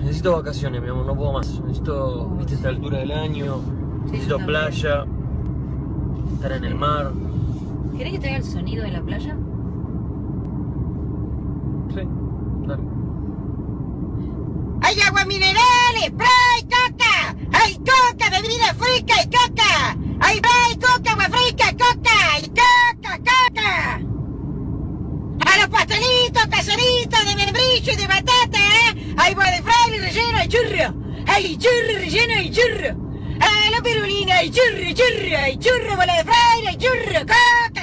Necesito vacaciones, mi amor, no puedo más. Necesito, viste, esta altura del año. Necesito playa, estar en el mar. ¿Querés que te haga el sonido de la playa? Sí, dale. ¡Hay agua mineral, spray, coca! ¡Hay coca, bebida fresca y coca! ¡Hay spray, coca, agua fresca, coca! ¡Y coca, coca! ¡A los pastelitos caseritos de membrillo y de batata, ¡hay bola de fraile relleno y churro! ¡Hay churro relleno y churro! ¡A los pirulinos y churro, churro! ¡Hay churro, bola de fraile y churro, coca!